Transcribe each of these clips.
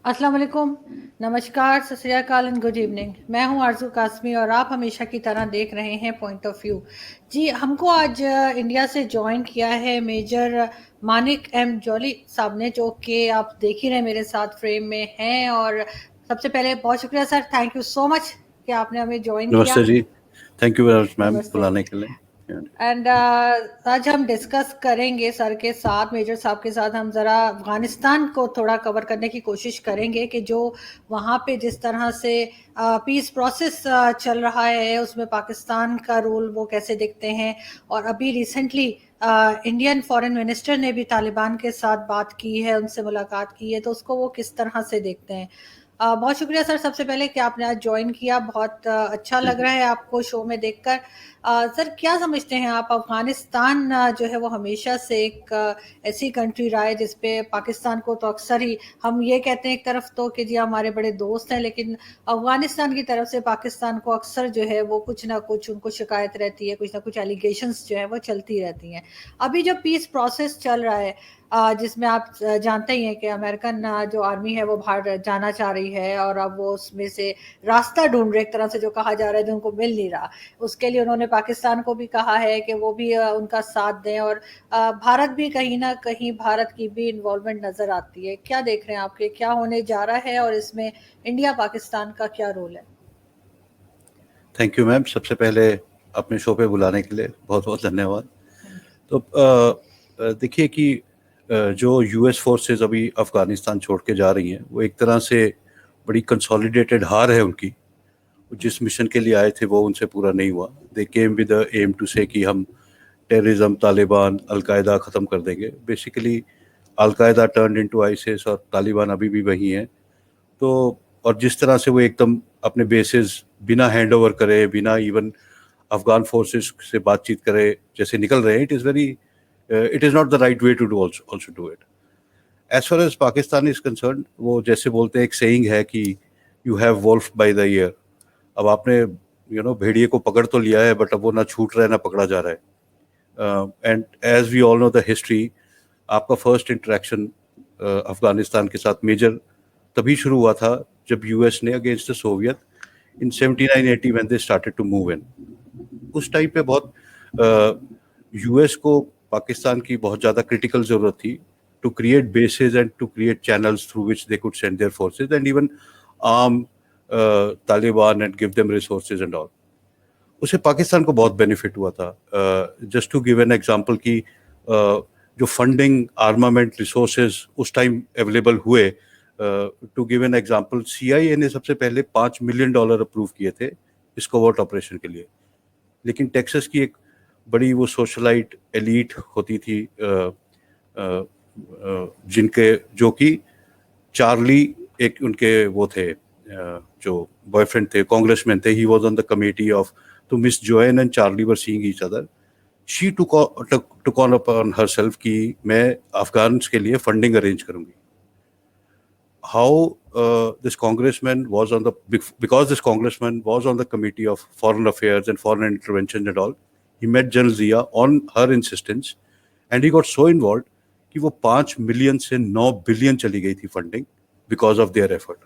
अस्सलाम वालेकुम, नमस्कार, सत श्री अकाल एंड गुड इवनिंग। मैं हूं आरज़ू कासमी और आप हमेशा की तरह देख रहे हैं पॉइंट ऑफ व्यू। जी, हमको आज इंडिया से जॉइन किया है मेजर मानिक एम जॉली साहब ने, जो कि आप देख ही रहे मेरे साथ फ्रेम में हैं। और सबसे पहले बहुत शुक्रिया sir, thank you so much कि आपने हमें जॉइन किया। नमस्ते जी। Thank you very much ma'am नमस्ते। बुलाने के लिए। एंड आज हम डिस्कस करेंगे सर के साथ, मेजर साहब के साथ, हम ज़रा अफ़गानिस्तान को थोड़ा कवर करने की कोशिश करेंगे कि जो वहाँ पे जिस तरह से पीस प्रोसेस चल रहा है उसमें पाकिस्तान का रोल वो कैसे देखते हैं। और अभी रिसेंटली इंडियन फॉरेन मिनिस्टर ने भी तालिबान के साथ बात की है, उनसे मुलाकात की है, तो उसको वो किस तरह से देखते हैं। बहुत शुक्रिया सर सबसे पहले कि आपने आज ज्वाइन किया। बहुत अच्छा लग रहा है आपको शो में देखकर। सर क्या समझते हैं आप, अफगानिस्तान जो है वो हमेशा से एक ऐसी कंट्री रहा है जिसपे पाकिस्तान को तो अक्सर ही हम ये कहते हैं एक तरफ तो कि जी हमारे बड़े दोस्त हैं, लेकिन अफगानिस्तान की तरफ से पाकिस्तान को अक्सर जो है वो कुछ ना कुछ उनको शिकायत रहती है, कुछ ना कुछ एलिगेशंस जो है वो चलती रहती हैं। अभी जो पीस प्रोसेस चल रहा है जिसमें आप जानते ही हैं कि अमेरिकन जो आर्मी है वो बाहर जाना चाह रही है, और अब वो उसमें से रास्ता ढूंढ रहे, एक तरह से जो कहा जा रहा है, जो उनको मिल नहीं रहा। उसके लिए उन्होंने पाकिस्तान को भी कहा है कि वो भी उनका साथ दें, और भारत भी कहीं ना कहीं, भारत की भी इन्वॉल्वमेंट नज़र आती है। क्या देख रहे हैं आपके, क्या होने जा रहा है और इसमें इंडिया पाकिस्तान का क्या रोल है? थैंक यू मैम, सबसे पहले अपने शो पे बुलाने के लिए बहुत बहुत धन्यवाद। Thank you. तो देखिए कि जो यूएस फोर्सेस अभी अफगानिस्तान छोड़ के जा रही हैं वो एक तरह से बड़ी कंसोलिडेटेड हार है उनकी। जिस मिशन के लिए आए थे वो उनसे पूरा नहीं हुआ। They came with the aim to say कि हम टेररिज्म, तालिबान, अलकायदा ख़त्म कर देंगे। Basically al Qaeda turn into ISIS और तालिबान अभी भी वही हैं। तो और जिस तरह से वो एकदम अपने बेसिस बिना हैंड ओवर करे, बिना इवन अफगान फोर्सेस से बातचीत करे जैसे निकल रहे हैं, it is not the right way to do also do it. As far as Pakistan is concern, वो जैसे बोलते हैं, एक सेइंग है कि you have wolf by the ear. अब आपने भेड़िए को पकड़ तो लिया है, बट अब वो ना छूट रहा है ना पकड़ा जा रहा है। And as we all know the history, आपका फर्स्ट इंटरेक्शन अफगानिस्तान के साथ मेजर तभी शुरू हुआ था जब यूएस ने against the Soviet in 79-80 when they started to move in. उस टाइम पे बहुत यूएस को पाकिस्तान की बहुत ज़्यादा क्रिटिकल ज़रूरत थी to create bases and to create channels through which they could send their forces and even arm Taliban and give them resources and all. उससे पाकिस्तान को बहुत बेनिफिट हुआ था। Just to give an example कि जो फंडिंग, आर्मामेंट, रिसोर्सेज उस time available हुए, to give an example, CIA ने सबसे पहले $5 मिलियन अप्रूव किए थे इस कोवर्ट ऑपरेशन के लिए। लेकिन टेक्सास की एक बड़ी वो सोशलाइट एलीट होती थी, जिनके जो कि चार्ली एक उनके वो थे, जो बॉयफ्रेंड थे, कांग्रेसमैन थे। He was on the committee of, तो Miss Joanne and Charlie were seeing each other. She took on upon herself कि मैं अफगान के लिए फंडिंग अरेंज करूंगी। How this congressman was on the, because this congressman was on the committee of foreign affairs and foreign intervention and all, he met General Zia on her insistence and he got so involved कि वो 5 million से 9 billion चली गई थी funding because of their effort.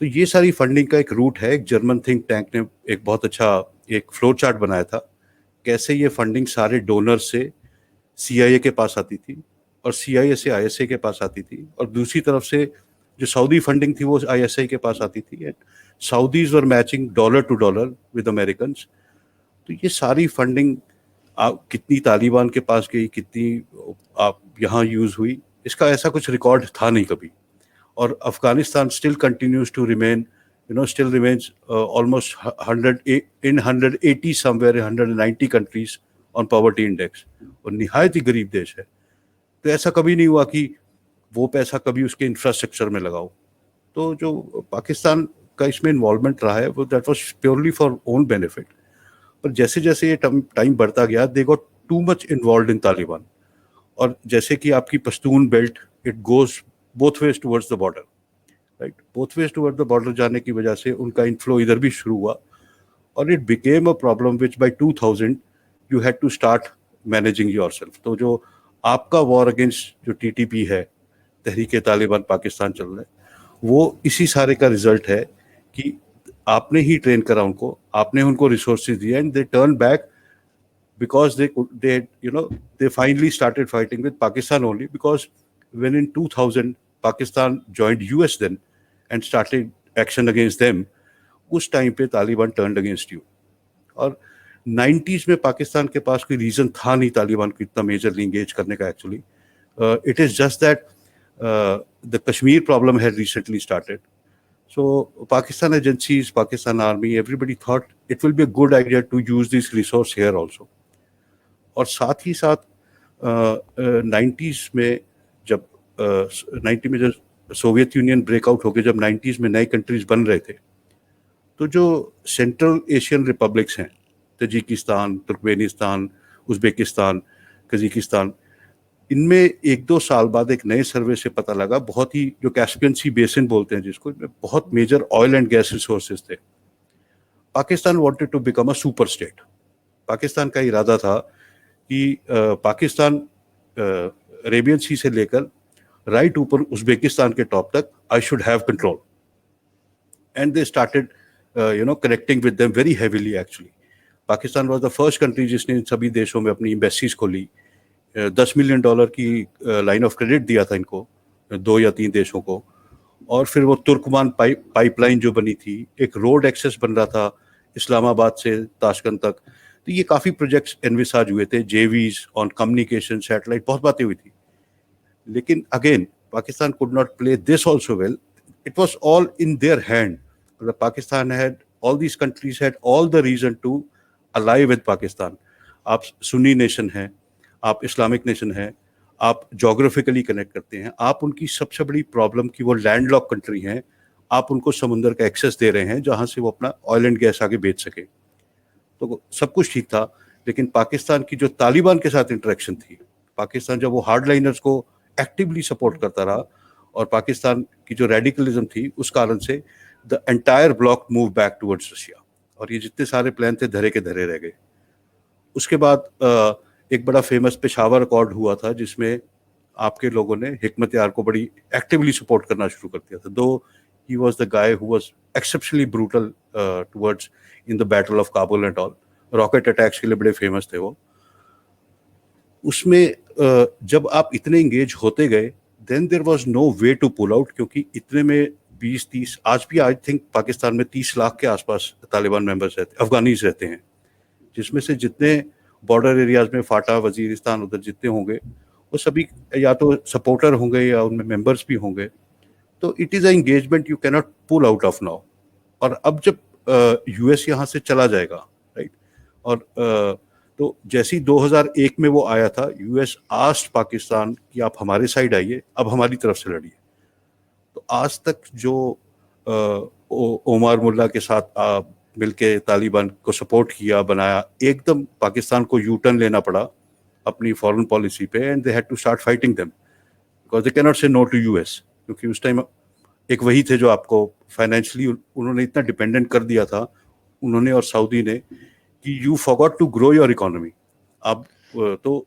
तो ये सारी funding का एक रूट है। एक जर्मन थिंक टैंक ने एक बहुत अच्छा एक फ्लो चार्ट बनाया था, कैसे ये फंडिंग सारे डोनर से सीआईए के पास आती थी और सीआईए से आईएसए के पास आती थी, और दूसरी तरफ से जो सऊदी फंडिंग थी वो आईएसआई के पास आती थी। And Saudis were matching dollar to dollar with American. तो ये सारी फंडिंग कितनी तालिबान के पास गई, कितनी आप यहाँ यूज हुई, इसका ऐसा कुछ रिकॉर्ड था नहीं कभी। और Afghanistan still continues to remain, still remains almost 180 somewhere, 190 countries on poverty index, और निहायत ही गरीब देश है। तो ऐसा कभी नहीं हुआ कि वो पैसा कभी उसके इंफ्रास्ट्रक्चर में लगाओ। तो जो पाकिस्तान का इसमें इन्वॉल्वमेंट रहा है वो that was purely for own benefit. पर जैसे जैसे ये टाइम बढ़ता गया, they got too much involve in Taliban. और जैसे कि आपकी Pashtun belt, it goes both ways towards the border, right, both ways towards the border जाने की वजह से उनका इनफ्लो इधर भी शुरू हुआ, और it became a problem which by 2000 you had to start managing yourself. तो जो आपका वॉर अगेंस्ट जो टीटीपी है, तहरीक तालिबान पाकिस्तान चल रहा है, वो इसी सारे का रिजल्ट है कि आपने ही ट्रेन करा उनको, आपने उनको रिसोर्सेज दिए, and they turn back because they finally started fighting with Pakistan only because when in 2000 Pakistan joined US then and started action against them, उस टाइम पे तालिबान turned against you. और 90s में पाकिस्तान के पास कोई रीजन था नहीं तालिबान को इतना मेजरली इंगेज करने का actually. It is just that the Kashmir problem had recently started. So Pakistan agencies, Pakistan army, everybody thought it will be a good idea to use this resource here also. और साथ ही साथ 90s में जब 90 में जब Soviet union breakout होके जब 90s में नए कंट्रीज बन रहे थे, तो जो सेंट्रल एशियन रिपब्लिक्स हैं, तजिकिस्तान, तुर्कमेनिस्तान, उज़्बेकिस्तान, कजाकिस्तान, इनमें एक दो साल बाद एक नए सर्वे से पता लगा, बहुत ही जो कैस्पियन सी बेसिन बोलते हैं जिसको, बहुत major oil and gas resources थे. Pakistan wanted to become a super state. Pakistan का इरादा था कि पाकिस्तान अरेबियन सी से लेकर राइट ऊपर उज़्बेकिस्तान के टॉप तक I should have control, and they started connecting with them very heavily. Actually Pakistan was the first country जिसने इन सभी देशों में अपनी एम्बेसीज खोली. $10 मिलियन की लाइन ऑफ क्रेडिट दिया था इनको, 2 या 3 देशों को. और फिर वो तुर्कमान पाइपलाइन जो बनी थी, एक रोड एक्सेस बन रहा था इस्लामाबाद से ताशकंद तक. तो ये काफ़ी प्रोजेक्ट्स एनविसाज हुए थे, जेवीज ऑन कम्युनिकेशन, सैटेलाइट, बहुत बातें हुई थी. लेकिन again Pakistan could not play this all so well. It was all in their hand. Pakistan had, all these countries had all the reason to ally with Pakistan. आप सुन्नी नेशन हैं, आप इस्लामिक नेशन हैं, आप जोग्राफिकली कनेक्ट करते हैं. आप उनकी सबसे बड़ी प्रॉब्लम कि वो लैंडलॉक कंट्री हैं, आप उनको समुंदर का एक्सेस दे रहे हैं जहाँ से वो अपना ऑयल एंड गैस आगे बेच सके. तो सब कुछ ठीक था. लेकिन पाकिस्तान की जो तालिबान के साथ इंटरेक्शन थी, पाकिस्तान जब वो हार्डलाइनर्स को एक्टिवली सपोर्ट करता रहा, और पाकिस्तान की जो रेडिकलिज्म थी उस कारण से the entire block move back towards Russia, और ये जितने सारे प्लान थे धरे के धरे रह गए. उसके बाद एक बड़ा फेमस पेशावर अकॉर्ड हुआ था जिसमें आपके लोगों ने हिकमत यार को बड़ी एक्टिवली सपोर्ट करना शुरू कर दिया था. दो he was the guy who was exceptionally brutal towards in the battle of Kabul and all. Rocket attacks के लिए बड़े फेमस थे वो. उसमें जब आप इतने इंगेज होते गए, then there was no way to pull out, क्योंकि इतने में 20-30, आज भी आई थिंक पाकिस्तान में 30 लाख के आसपास तालिबान मेंबर्स रहते, अफगानीज रहते हैं, जिसमें से जितने बॉर्डर एरियाज में फाटा, वजीरिस्तान, उधर जितने होंगे वो सभी या तो सपोर्टर होंगे या उनमें मेंबर्स भी होंगे. तो it is a engagement you cannot pull out of now. और अब जब यूएस यहाँ से चला जाएगा, राइट, और तो जैसे ही 2001 में वो आया था, यूएस आस्ट पाकिस्तान कि आप हमारे साइड आइए, अब हमारी तरफ से लड़िए. तो आज तक जो ओमर मुल्ला के साथ मिलके तालिबान को सपोर्ट किया, बनाया, एकदम पाकिस्तान को यू टर्न लेना पड़ा अपनी फॉरेन पॉलिसी पे, and they had to start fighting them because they can not say no to US. क्योंकि उस टाइम एक वही थे जो आपको फाइनेंशियली उन्होंने इतना डिपेंडेंट कर दिया था, उन्होंने और सऊदी ने, कि you forgot to grow your economy. अब तो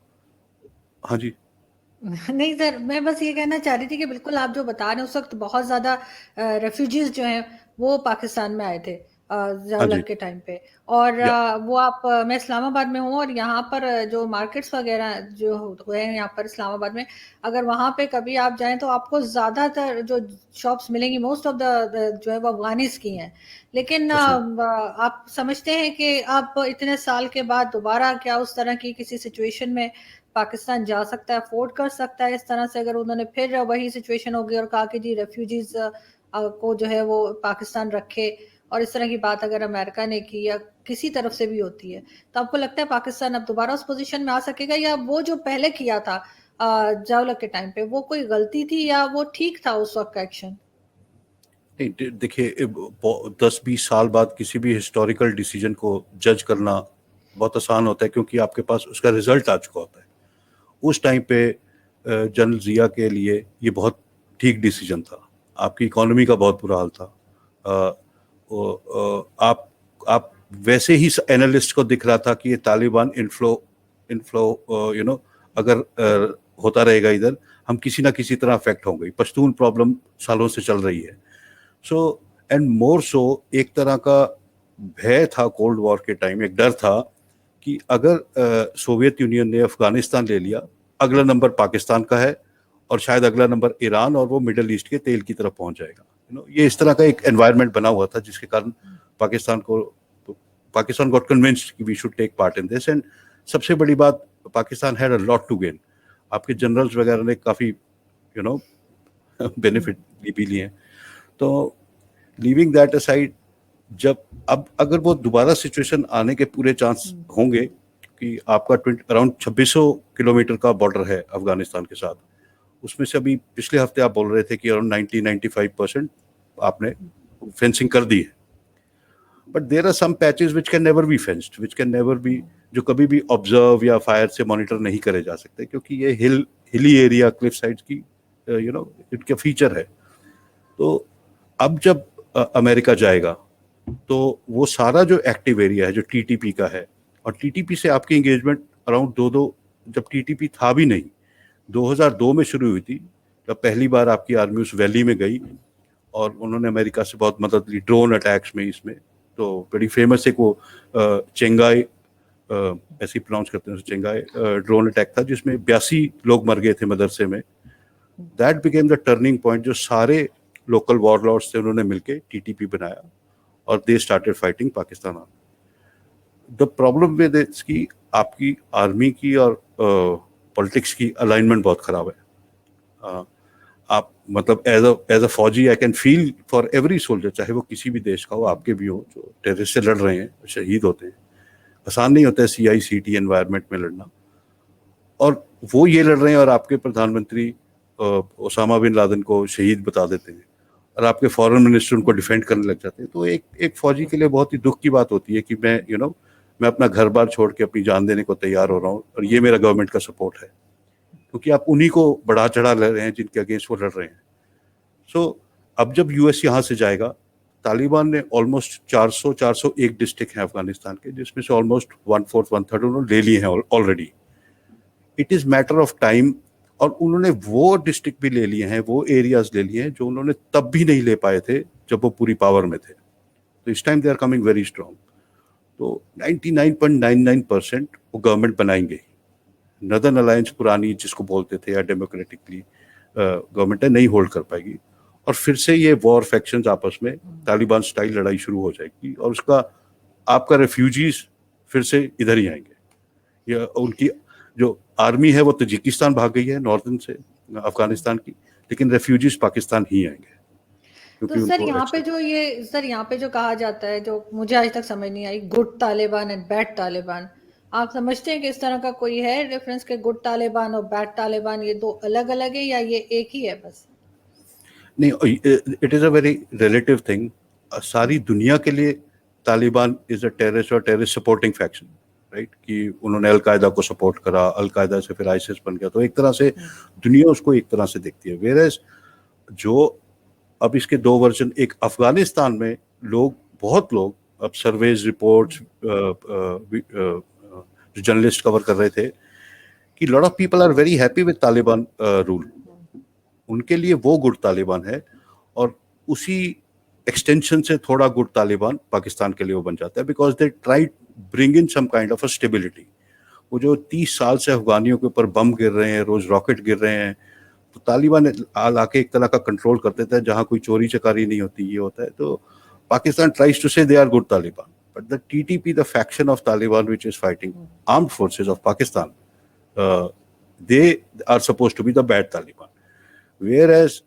हाँ जी. नहीं सर, मैं बस ये कहना चाह रही थी कि बिल्कुल आप जो बता रहे हैं, उस वक्त बहुत ज्यादा रेफ्यूजीज जो हैं वो पाकिस्तान में आए थे ज़ियाउल के टाइम पे. और वो आप मैं इस्लामाबाद में हूँ, और यहाँ पर जो मार्केट्स वगैरह जो हुए हैं यहाँ पर इस्लामाबाद में, अगर वहाँ पे कभी आप जाएं तो आपको ज़्यादातर जो शॉप्स मिलेंगी, मोस्ट ऑफ द जो है वो अफगानीज की हैं. लेकिन आप समझते हैं कि आप इतने साल के बाद दोबारा क्या उस तरह की किसी सिचुएशन में पाकिस्तान जा सकता है, अफोर्ड कर सकता है इस तरह से, अगर उन्होंने फिर वही सिचुएशन होगी और कहा कि जी रेफ्यूजीज को जो है वो पाकिस्तान रखे, और इस तरह की बात अगर अमेरिका ने की या किसी तरफ से भी होती है, तो आपको लगता है पाकिस्तान अब दोबारा उस पोजीशन में आ सकेगा, या वो जो पहले किया था ज़ियाउल के टाइम पे वो कोई गलती थी या वो ठीक था उस वक्त का एक्शन? नहीं, देखिए 10-20 साल बाद किसी भी हिस्टोरिकल डिसीजन को जज करना बहुत आसान होता है, क्योंकि आपके पास उसका रिजल्ट आ चुका होता है. उस टाइम पे जनरल जिया के लिए ये बहुत ठीक डिसीजन था. आपकी इकोनॉमी का बहुत बुरा हाल था. आप वैसे ही एनालिस्ट को दिख रहा था कि ये तालिबान इनफ्लो अगर होता रहेगा इधर, हम किसी ना किसी तरह अफेक्ट होंगे. पश्तून प्रॉब्लम सालों से चल रही है, सो एंड मोर सो एक तरह का भय था कोल्ड वॉर के टाइम, एक डर था कि अगर सोवियत यूनियन ने अफगानिस्तान ले लिया, अगला नंबर पाकिस्तान का है और शायद अगला नंबर ईरान, और वो मिडल ईस्ट के तेल की तरफ पहुंच जाएगा। ये इस तरह का एक एनवायरनमेंट बना हुआ था जिसके कारण पाकिस्तान गॉट कन्विंस्ड कि we should take part in this. And सबसे बड़ी बात, Pakistan had a lot to gain. आपके जनरल्स वगैरह ने काफी बेनिफिट भी लिए हैं। तो लीविंग दैट असाइड, जब अब अगर वो दोबारा सिचुएशन आने के पूरे चांस होंगे कि आपका अराउंड 2600 किलोमीटर का बॉर्डर है अफगानिस्तान के साथ, उसमें से अभी पिछले हफ्ते आप बोल रहे थे कि अराउंड 90-95% आपने फेंसिंग कर दी है, but there are some patches which can never be fenced, which can never be, जो कभी भी ऑब्जर्व या फायर से मॉनिटर नहीं करे जा सकते, क्योंकि ये हिली एरिया, क्लिफ साइड्स की इनका फीचर है। तो अब जब अमेरिका जाएगा तो वो सारा जो एक्टिव एरिया है जो टीटीपी का है, और टीटीपी से आपकी एंगेजमेंट अराउंड जब टीटीपी था भी नहीं, 2002 में शुरू हुई थी, जब पहली बार आपकी आर्मी उस वैली में गई और उन्होंने अमेरिका से बहुत मदद ली ड्रोन अटैक्स में। इसमें तो बड़ी फेमस एक वो चेंगाई, ऐसे प्रोनाउंस करते हैं चेंगाई, ड्रोन अटैक था जिसमें 82 लोग मर गए थे मदरसे में। That became the turning point. जो सारे लोकल वॉरलॉर्ड्स थे उन्होंने मिलके टीटीपी बनाया और they started fighting Pakistan. The problem with its की आपकी आर्मी की और पॉलिटिक्स की अलाइनमेंट बहुत खराब है। आप मतलब एज अ फौजी I can feel for every soldier, चाहे वो किसी भी देश का हो, आपके भी हो, जो टेररिस्ट से लड़ रहे हैं, शहीद होते हैं। आसान नहीं होता है CICT एनवायरनमेंट में लड़ना, और वो ये लड़ रहे हैं और आपके प्रधानमंत्री ओसामा बिन लादेन को शहीद बता देते हैं और आपके फॉरेन मिनिस्टर उनको डिफेंड करने लग जाते हैं। तो एक फौजी के लिए बहुत ही दुख की बात होती है कि मैं अपना घर बार छोड़ के अपनी जान देने को तैयार हो रहा हूँ और ये मेरा गवर्नमेंट का सपोर्ट है, क्योंकि आप उन्हीं को बढ़ा चढ़ा ले रहे हैं जिनके अगेंस्ट वो लड़ रहे हैं। सो अब जब US यहाँ से जाएगा, तालिबान ने ऑलमोस्ट 401 डिस्ट्रिक्ट हैं अफगानिस्तान के, जिसमें से ऑलमोस्ट 1/4 उन्होंने ले लिए हैं already. It is matter of time, और उन्होंने वो डिस्ट्रिक्ट भी ले लिए हैं, वो एरियाज ले लिए हैं जो उन्होंने तब भी नहीं ले पाए थे जब वो पूरी पावर में थे। तो इस time they are coming very strong. तो 99.99% वो गवर्नमेंट बनाएंगे। नदर्न अलायंस पुरानी जिसको बोलते थे या डेमोक्रेटिकली गवर्नमेंट नहीं होल्ड कर पाएगी, और फिर से ये वॉर फैक्शंस आपस में तालिबान स्टाइल लड़ाई शुरू हो जाएगी, और उसका आपका रेफ्यूजीज फिर से इधर ही आएंगे। या उनकी जो आर्मी है वो तजिकिस्तान भाग गई है नॉर्दर्न से अफगानिस्तान की, लेकिन रेफ्यूजीज पाकिस्तान ही आएंगे। तो सर यहाँ पे जो कहा जाता है, जो मुझे आज तक समझ नहीं आई, good Taliban and bad Taliban, आप समझते हैं कि इस तरह का कोई है रेफरेंस के गुड तालिबान और बैड तालिबान ये दो अलग अलग है या ये एक ही है बस? नहीं, it is a very relative thing. सारी दुनिया के लिए तालिबान इज अ टेररिस्ट और टेररिस्ट सपोर्टिंग फैक्शन, राइट, कि उन्होंने अलकायदा को सपोर्ट करा, अलकायदा से फिर आईसिस बन गया, तो एक तरह से दुनिया उसको एक तरह से देखती है। वेयरएज जो अब इसके दो वर्जन, एक अफगानिस्तान में बहुत लोग अब सर्वेज रिपोर्ट्स जो जर्नलिस्ट कवर कर रहे थे कि lot of people are very happy with Taliban rule, उनके लिए वो गुड तालिबान है, और उसी एक्सटेंशन से थोड़ा गुड तालिबान पाकिस्तान के लिए वो बन जाता है, because they try bring in some kind of a stability. वो जो 30 साल से अफगानियों के ऊपर बम गिर रहे हैं, रोज रॉकेट गिर रहे हैं, तो तालिबान आके एक तरह का कंट्रोल कर देता है, जहाँ कोई चोरी चकारी नहीं होती, ये होता है। तो Pakistan tries to say they are good Taliban, but the TTP, the faction of Taliban which is fighting armed forces of Pakistan, they are supposed to be the bad Taliban, whereas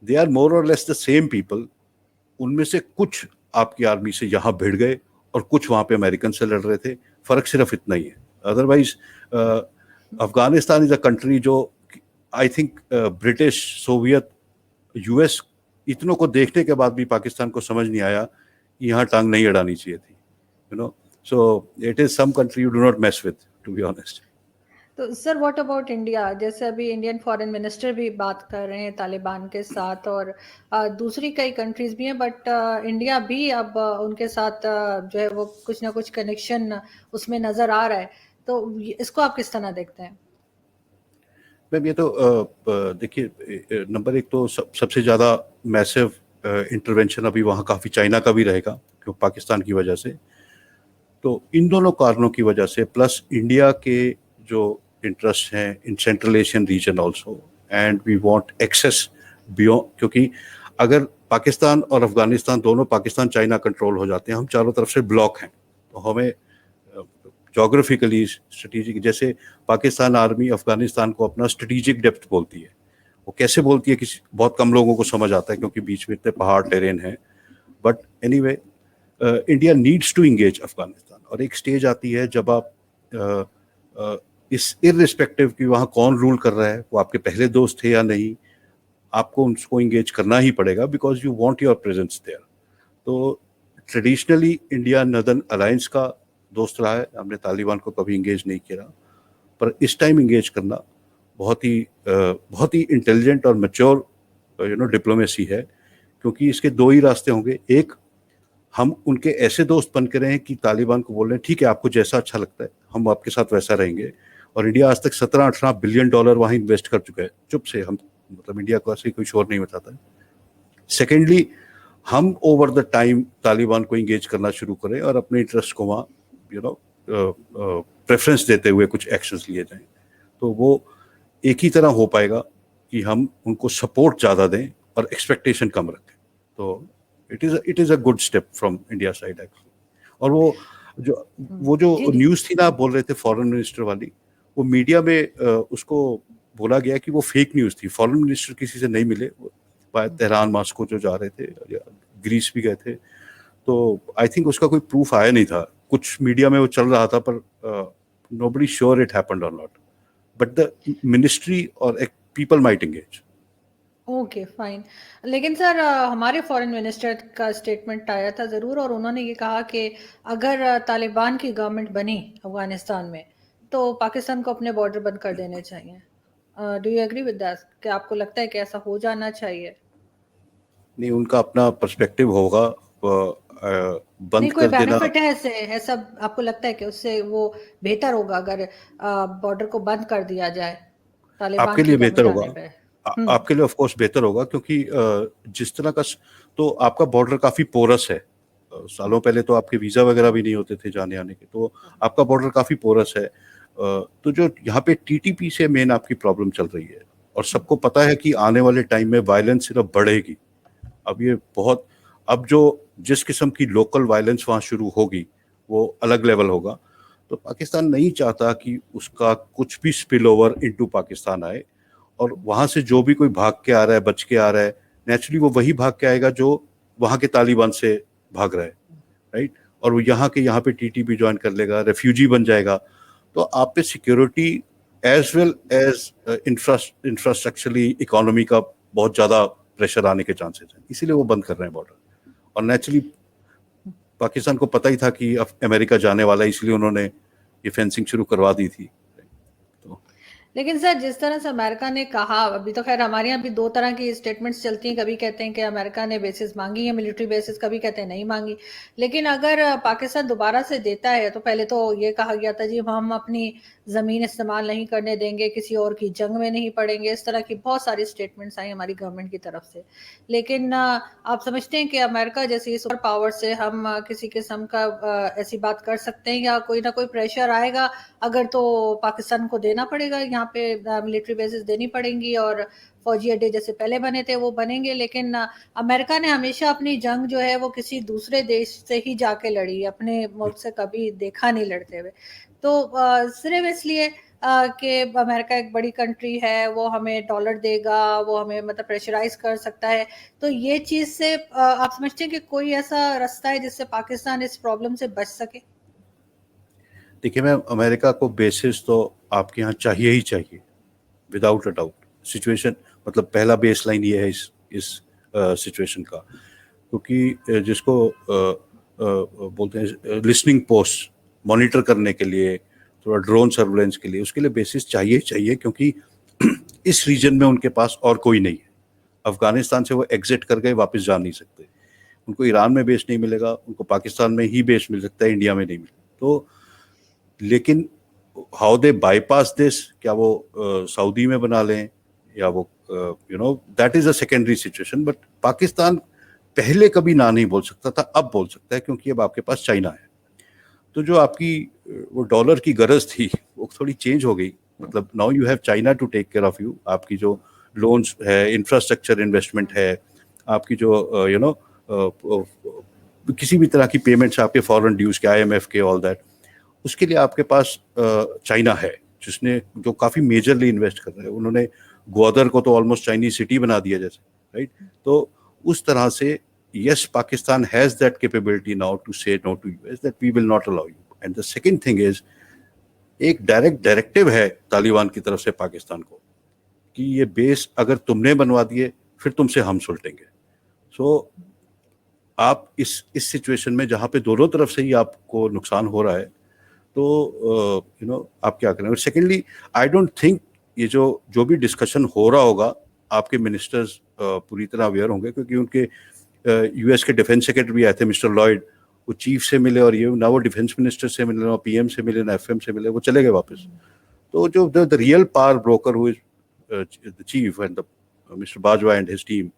they are more or less the same people. उनमें से कुछ आपकी army से यहाँ भिड़ गए और कुछ वहाँ पे अमेरिकन से लड़ रहे थे, फर्क सिर्फ इतना ही है। Otherwise Afghanistan is a country जो I think British, Soviet, US इतनों को देखने के बाद भी पाकिस्तान को समझ नहीं आया कि यहाँ टांग नहीं अड़ानी चाहिए थी, so it is some country you do not mess with, to be honest. तो सर व्हाट अबाउट इंडिया? जैसे अभी इंडियन फॉरेन मिनिस्टर भी बात कर रहे हैं तालिबान के साथ, और दूसरी कई कंट्रीज भी हैं, बट इंडिया भी अब उनके साथ जो है वो कुछ ना कुछ कनेक्शन उसमें नजर आ रहा है। तो इसको आप किस तरह देखते हैं? मैम ये तो देखिए, नंबर एक तो सबसे ज़्यादा मैसिव इंटरवेंशन अभी वहाँ काफ़ी चाइना का भी रहेगा क्यों पाकिस्तान की वजह से। तो इन दोनों कारणों की वजह से प्लस इंडिया के जो इंटरेस्ट हैं in central Asian region also and we want access beyond, क्योंकि अगर पाकिस्तान और अफगानिस्तान दोनों पाकिस्तान चाइना कंट्रोल हो जाते हैं, हम चारों तरफ से ब्लॉक हैं, तो हमें जोग्राफिकली स्ट्रेटेजिक, जैसे पाकिस्तान आर्मी अफगानिस्तान को अपना स्ट्रेटेजिक डेप्थ बोलती है, वो कैसे बोलती है किसी बहुत कम लोगों को समझ आता है क्योंकि बीच में इतने पहाड़ टेरेन है। But anyway India needs to engage Afghanistan, और एक स्टेज आती है जब आप इस इररिस्पेक्टिव कि वहाँ कौन रूल कर रहा है, वो आपके पहले दोस्त थे या नहीं, आपको उनको इंगेज करना ही पड़ेगा because you want your presence there. तो ट्रेडिशनली इंडिया नदर्न अलायंस का दोस्त रहा है, हमने तालिबान को कभी इंगेज नहीं किया, पर इस टाइम इंगेज करना बहुत ही इंटेलिजेंट और मैच्योर डिप्लोमेसी है, क्योंकि इसके दो ही रास्ते होंगे। एक, हम उनके ऐसे दोस्त बन के रहें कि तालिबान को बोल रहे हैं ठीक है आपको जैसा अच्छा लगता है हम आपके साथ वैसा रहेंगे, और इंडिया आज तक 17-18 बिलियन डॉलर वहाँ इन्वेस्ट कर चुका है चुप से, हम मतलब इंडिया को ऐसे कोई शोर नहीं बताता है। सेकेंडली, हम ओवर द टाइम तालिबान को इंगेज करना शुरू करें और अपने इंटरेस्ट को वहाँ प्रेफरेंस देते हुए कुछ एक्शंस लिए जाएं, तो वो एक ही तरह हो पाएगा कि हम उनको सपोर्ट ज़्यादा दें और एक्सपेक्टेशन कम रखें। तो it is a good step from India side actually. और वो जो जी जी न्यूज़ थी ना, आप बोल रहे थे फॉरेन मिनिस्टर वाली, वो मीडिया में उसको बोला गया कि वो फेक न्यूज़ थी, फॉरेन मिनिस्टर किसी से नहीं मिले, तेहरान मास्को जो जा रहे थे, ग्रीस भी गए थे, तो आई थिंक उसका कोई प्रूफ आया नहीं था, कुछ मीडिया में वो चल रहा था पर नोबडी श्योर इट हैपेंड और नॉट, बट द मिनिस्ट्री और people might engage. Okay fine. लेकिन सर हमारे फॉरेन मिनिस्टर का स्टेटमेंट आया था ज़रूर, और उन्होंने ये कहा कि अगर तालिबान की गवर्नमेंट बनी अफगानिस्तान में तो पाकिस्तान को अपने बॉर्डर बंद कर देने चाहिए। Do you agree with that? कि आपको लगता है कि ऐसा हो जाना चाहिए? नहीं, उनका अपना पर्सपेक्टिव होगा, नहीं, बंद कोई कर देना। बेनिफिट है ऐसे, ऐसा आपको लगता है कि उससे वो बेहतर होगा अगर बॉर्डर को बंद कर दिया जाए तालिबान आपके की लिए बेहतर गवर्नमेंट होगा, आने पे? हम्म। आपके लिए ऑफ कोर्स बेहतर होगा, क्योंकि जिस तरह का तो आपका बॉर्डर काफी पोरस है, सालों पहले तो आपके वीजा वगैरह भी नहीं होते थे जाने आने के, तो आपका बॉर्डर काफी पोरस है। तो जो यहाँ पे टीटीपी से मेन आपकी प्रॉब्लम चल रही है, और सबको पता है कि आने वाले टाइम में वायलेंस सिर्फ बढ़ेगी। अब ये बहुत, अब जो जिस किस्म की लोकल वायलेंस वहाँ शुरू होगी वो अलग लेवल होगा, तो पाकिस्तान नहीं चाहता कि उसका कुछ भी स्पिल ओवर इनटू पाकिस्तान आए, और वहाँ से जो भी कोई भाग के आ रहा है, बच के आ रहा है, नेचुरली वो वही भाग के आएगा जो वहाँ के तालिबान से भाग रहा है, राइट, और वो यहाँ पे टीटीपी ज्वाइन कर लेगा, रेफ्यूजी बन जाएगा, तो आप पे security as well as infrastructurally economy का बहुत ज़्यादा प्रेशर आने के चांसेस हैं, इसीलिए वो बंद कर रहे हैं बॉर्डर। और नेचुरली पाकिस्तान को पता ही था कि अब अमेरिका जाने वाला है, इसलिए उन्होंने ये फेंसिंग शुरू करवा दी थी। तो लेकिन सर जिस तरह से अमेरिका ने कहा, अभी तो खैर हमारे यहाँ भी दो तरह की स्टेटमेंट्स चलती हैं, कभी कहते हैं कि अमेरिका ने बेसिस मांगी है मिलिट्री बेसिस, कभी कहते हैं नहीं मांगी। लेकिन अगर पाकिस्तान दोबारा से देता है तो पहले तो ये कहा गया था जी हम अपनी ज़मीन इस्तेमाल नहीं करने देंगे, किसी और की जंग में नहीं पड़ेंगे, इस तरह की बहुत सारी स्टेटमेंट्स आई हमारी गवर्नमेंट की तरफ से। लेकिन आप समझते हैं कि अमेरिका जैसी सुपर पावर से हम किसी किस्म का ऐसी बात कर सकते हैं, या कोई ना कोई प्रेशर आएगा अगर तो पाकिस्तान को देना पड़ेगा, यहाँ पे मिलिट्री बेसिस देनी पड़ेंगी और फौजी अड्डे जैसे पहले बने थे वो बनेंगे? लेकिन अमेरिका ने हमेशा अपनी जंग जो है वो किसी दूसरे देश से ही जाके लड़ी, अपने मुल्क से कभी देखा नहीं लड़ते हुए। तो सिर्फ इसलिए कि अमेरिका एक बड़ी कंट्री है, वो हमें डॉलर देगा, वो हमें मतलब प्रेशराइज कर सकता है, तो ये चीज़ से आप समझते हैं कि कोई ऐसा रास्ता है जिससे पाकिस्तान इस प्रॉब्लम से बच सके? देखिए मैम, अमेरिका को बेसिस तो आपके यहाँ चाहिए ही चाहिए, विदाउट अ डाउट। सिचुएशन मतलब पहला बेस लाइन ये है इस सिचुएशन का, क्योंकि जिसको बोलते हैं लिसनिंग पोस्ट मॉनिटर करने के लिए, थोड़ा ड्रोन सर्वेलेंस के लिए, उसके लिए बेसिस चाहिए ही चाहिए, क्योंकि इस रीजन में उनके पास और कोई नहीं है। अफगानिस्तान से वो एग्जिट कर गए, वापस जा नहीं सकते, उनको ईरान में बेस नहीं मिलेगा, उनको पाकिस्तान में ही बेस मिल सकता है, इंडिया में नहीं मिलेगा। तो लेकिन हाउ दे बाईपास दिस, क्या वो सऊदी में बना लें, या वो that is a secondary situation, but Pakistan पहले कभी ना नहीं बोल सकता था, अब बोल सकता है, क्योंकि अब आपके पास चाइना है। तो जो आपकी वो डॉलर की गरज थी वो थोड़ी चेंज हो गई। मतलब now you have China to take care of you. आपकी जो लोन्स है, इंफ्रास्ट्रक्चर इन्वेस्टमेंट है, आपकी जो किसी भी तरह की पेमेंट्स आपके फॉरेन ड्यूज के, आईएमएफ के, ऑल दैट, उसके लिए आपके पास चाइना है, जिसने जो काफ़ी मेजरली इन्वेस्ट कर रहे हैं। उन्होंने ग्वादर को तो ऑलमोस्ट चाइनीज सिटी बना दिया जैसे, राइट। तो उस तरह से yes, Pakistan has that capability now to say no to US, that we will not allow you. And the second thing is, एक डायरेक्टिव है तालिबान की तरफ से पाकिस्तान को कि ये बेस अगर तुमने बनवा दिए फिर तुमसे हम सुलटेंगे। सो आप इस सिचुएशन में जहाँ पे दोनों तरफ से ही आपको नुकसान हो रहा है, तो आप क्या करें। और सेकेंडली, आई डोंट थिंक ये जो भी डिस्कशन हो रहा होगा, आपके मिनिस्टर्स पूरी तरह अवेयर होंगे, क्योंकि उनके यूएस के डिफेंस सेक्रेटरी भी आए थे, मिस्टर लॉयड। वो चीफ से मिले, और ये ना वो डिफेंस मिनिस्टर से मिले, ना पीएम से मिले, ना एफएम से मिले, वो चले गए वापस। तो जो the real power broker who is the chief and mister Bajwa and his team,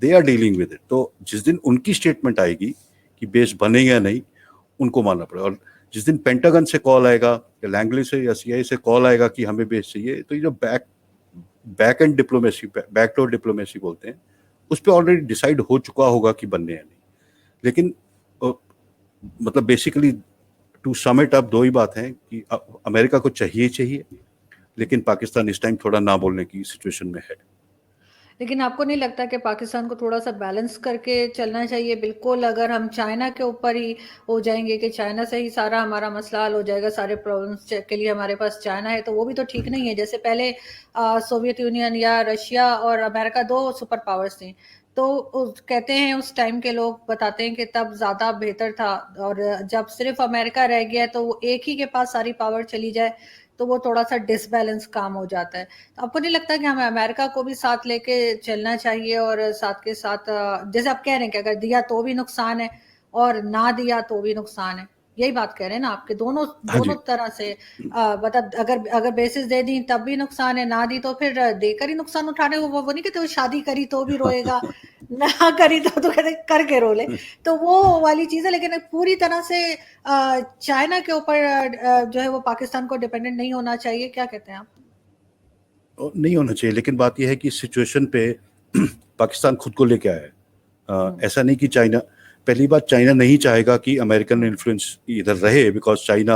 they are dealing with it. तो जिस दिन उनकी स्टेटमेंट आएगी कि बेस बनेगा नहीं, उनको मानना पड़ेगा। और जिस दिन पेंटागन से कॉल आएगा या लैंग्वेज से या सीआई से कॉल आएगा कि हमें बेस चाहिए, तो ये जो back and diplomacy, backdoor diplomacy बोलते हैं, उस पर ऑलरेडी डिसाइड हो चुका होगा कि बनने या नहीं। लेकिन मतलब basically to sum it up, दो ही बात है कि अमेरिका को चाहिए, लेकिन पाकिस्तान इस टाइम थोड़ा ना बोलने की सिचुएशन में है। लेकिन आपको नहीं लगता कि पाकिस्तान को थोड़ा सा बैलेंस करके चलना चाहिए? बिल्कुल, अगर हम चाइना के ऊपर ही हो जाएंगे कि चाइना से ही सारा हमारा मसला हल हो जाएगा, सारे प्रॉब्लम्स के लिए हमारे पास चाइना है, तो वो भी तो ठीक नहीं है। जैसे पहले सोवियत यूनियन या रशिया और अमेरिका दो सुपर पावर्स थी, तो कहते हैं उस टाइम के लोग बताते हैं कि तब ज्यादा बेहतर था, और जब सिर्फ अमेरिका रह गया तो वो एक ही के पास सारी पावर चली जाए तो वो थोड़ा सा डिसबैलेंस काम हो जाता है। तो आपको नहीं लगता कि हमें अमेरिका को भी साथ लेके चलना चाहिए, और साथ के साथ जैसे आप कह रहे हैं कि अगर दिया तो भी नुकसान है और ना दिया तो भी नुकसान है, यही बात कह रहे हैं ना आपके? दोनों हाँ जी। दोनों तरह से मतलब अगर बेसिस दे दी तब भी नुकसान है, ना दी तो फिर देकर ही नुकसान उठाने को। वो नहीं कहते वो शादी करी तो भी रोएगा, ना करी तो कहते करके रो ले, तो वो वाली चीज है। लेकिन पूरी तरह से चाइना के ऊपर जो है वो पाकिस्तान को डिपेंडेंट नहीं होना चाहिए, क्या कहते हैं आप? नहीं होना चाहिए, लेकिन बात यह है कि इस सिचुएशन पे पाकिस्तान खुद को लेके आया है। ऐसा नहीं कि चाइना, पहली बात, चाइना नहीं चाहेगा कि अमेरिकन इन्फ्लुएंस इधर रहे, बिकॉज चाइना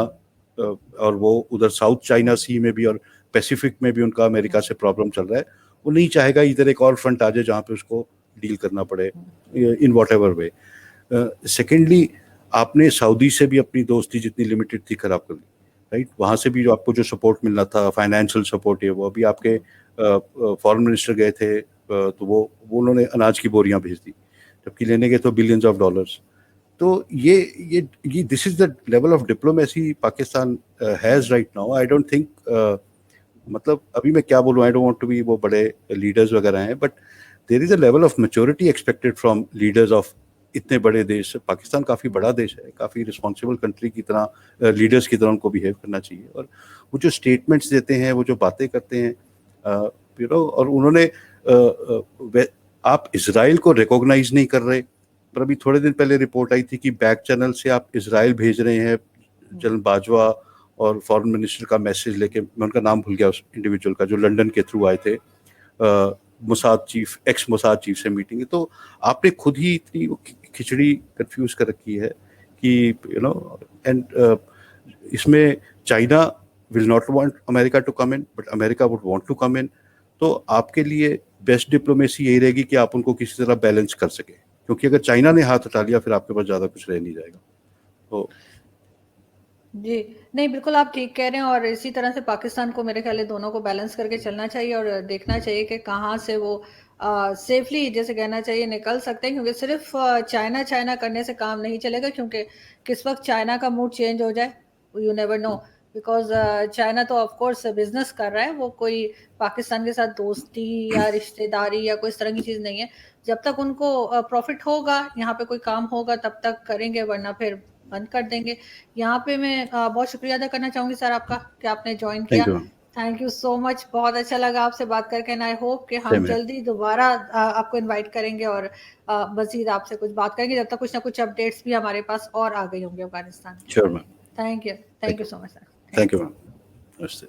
और वो उधर साउथ चाइना सी में भी और पैसिफिक में भी उनका अमेरिका से प्रॉब्लम चल रहा है। वो नहीं चाहेगा इधर एक और फ्रंट आ जाए जहाँ पे उसको डील करना पड़े in what ever way. Secondly, आपने सऊदी से भी अपनी दोस्ती जितनी लिमिटेड थी खराब कर ली, राइट। वहाँ से भी जो आपको जो सपोर्ट मिलना था, फाइनेंशियल सपोर्ट, है वो अभी आपके फॉरेन मिनिस्टर गए थे, तो वो उन्होंने अनाज की बोरियां भेज दी, जबकि लेने गए तो बिलियंस ऑफ डॉलर्स। तो ये this is the level of diplomacy Pakistan has right now. I don't think, मतलब अभी मैं क्या बोलूँ, I don't want to be, वो बड़े लीडर्स वगैरह हैं, but there is a level of maturity expected from leaders of इतने बड़े देश। पाकिस्तान काफ़ी बड़ा देश है, काफ़ी रिस्पॉन्सिबल कंट्री की तरह, लीडर्स की तरह उनको बिहेव करना चाहिए। और वो जो स्टेटमेंट्स देते हैं, वो जो बातें करते हैं, और उन्होंने आप इसराइल को रिकॉग्नाइज नहीं कर रहे, पर अभी थोड़े दिन पहले रिपोर्ट आई थी कि बैक चैनल से आप इसराइल भेज रहे हैं जनरल बाजवा और फॉरेन मिनिस्टर का मैसेज लेके। मैं उनका नाम भूल गया उस इंडिविजुअल का, जो लंदन के थ्रू आए थे, Mossad chief, x Mossad chief से मीटिंग है। तो आपने खुद ही इतनी खिचड़ी कंफ्यूज कर रखी है कि एंड इसमें China will not want America to come in, but America would want to come in. तो आपके लिए बेस्ट डिप्लोमेसी यही रहेगी कि आप उनको किसी तरह बैलेंस कर सके, क्योंकि अगर चाइना ने हाथ हटा लिया फिर आपके पास ज़्यादा कुछ रह नहीं जाएगा। तो जी, नहीं बिल्कुल आप ठीक कह रहे हैं, और इसी तरह से पाकिस्तान को मेरे ख्याल है दोनों को बैलेंस करके चलना चाहिए, और देखना चाहिए कि कहाँ से वो सेफली, जैसे कहना चाहिए, निकल सकते हैं। क्योंकि सिर्फ चाइना चाइना करने से काम नहीं चलेगा, क्योंकि किस वक्त चाइना का मूड चेंज हो जाए, you never know. Because China तो ऑफ कोर्स बिजनेस कर रहा है, वो कोई पाकिस्तान के साथ दोस्ती या रिश्तेदारी या कोई इस तरह की चीज़ नहीं है। जब तक उनको प्रॉफिट होगा, यहाँ पे कोई काम होगा, तब तक करेंगे, वरना फिर बंद कर देंगे। यहाँ पे मैं बहुत शुक्रिया अदा करना चाहूंगी सर आपका कि आपने ज्वाइन थैंक किया। You. Thank you so much, बहुत अच्छा लगा आपसे बात करके एंड आई होप कि हम Same here. जल्दी दोबारा आपको इनवाइट करेंगे और मजीद आपसे कुछ बात करेंगे, जब तक कुछ ना कुछ अपडेट्स भी हमारे पास और आ गई होंगी अफगानिस्तान की। Sure, ma'am. Thank you Thank you. So much sir. Thank you, ma'am. Namaste.